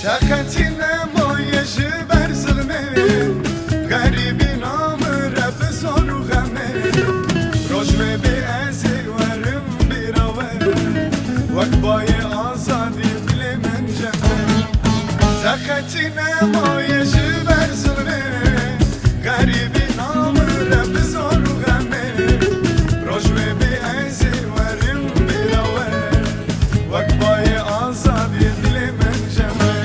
Şakatine moyajı ber zulme Garibin amı rab zoru game Rojme bi ezi verim bir ave Vakbaye azadi bile men cebe Şakatine moyajı ber zulme Garibin amı rab zoru game Rojme bi ezi verim bir ave Vakbaye azadi bile men cebe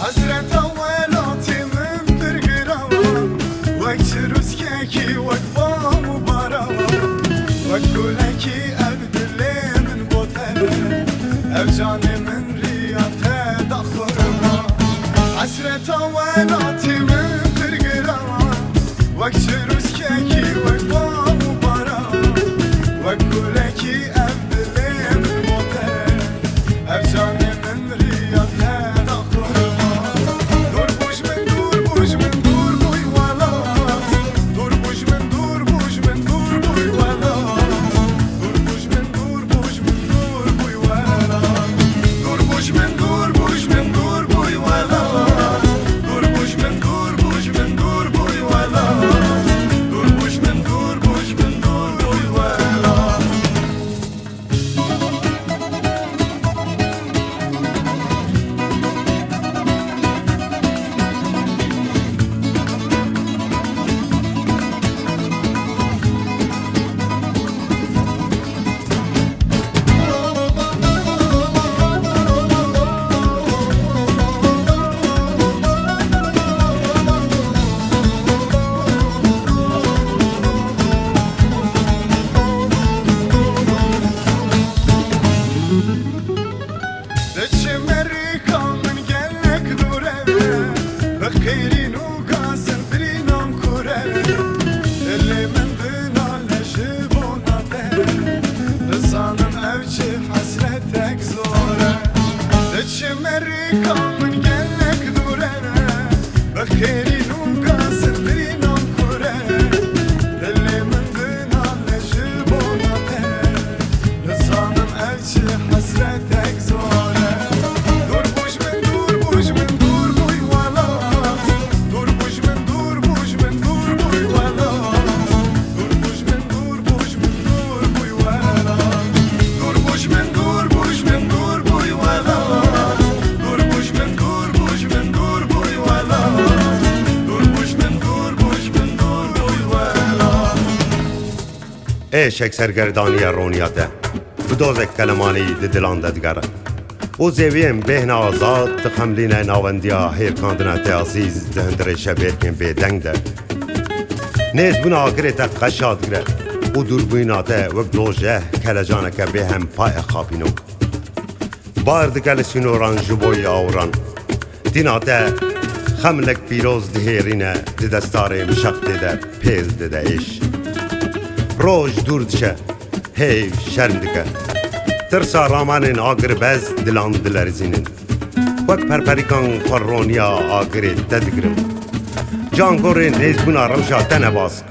Hasret avvelati min birgirava Vek çirüskeki vek bamu barava Vek güleki ev dili min botele Ev cani min riyate dakhurma Hasret avvelati min birgirava Vek çirüskeki vek bamu barava Vek güleki ev dili min botele Ev cani min riyate Eşek sergerdaniye roniyaته بدوزک کلمانی دلان دادگره او زویم بهن آزاد تخملین ناوندیا هیر کاندنات عزیز دهندر شبیرکن به دنگ ده نیز بنا آگره تا قشاد گره او دوربیناته و گلوژه کلجانه که به هم پای خابینو بارد گل سینوران جبوی آوران دیناته خملک پیروز دهیرینه دستار مشق ده پیز ده ایش روش دور دشه هیف شرم دکه ترسا رامانین آگر بز دلان دلرزینین وک پرپریکان خورونیا آگر ددگرم جانگورین نیزبونا روشا تنباسک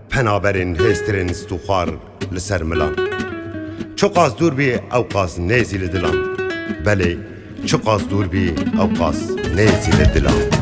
پنابرین هسترین استوخار لسر ملان چوقاز دور بی اوقاز نیزی لدلان بله چوقاز دور بی اوقاز نیزی لدلان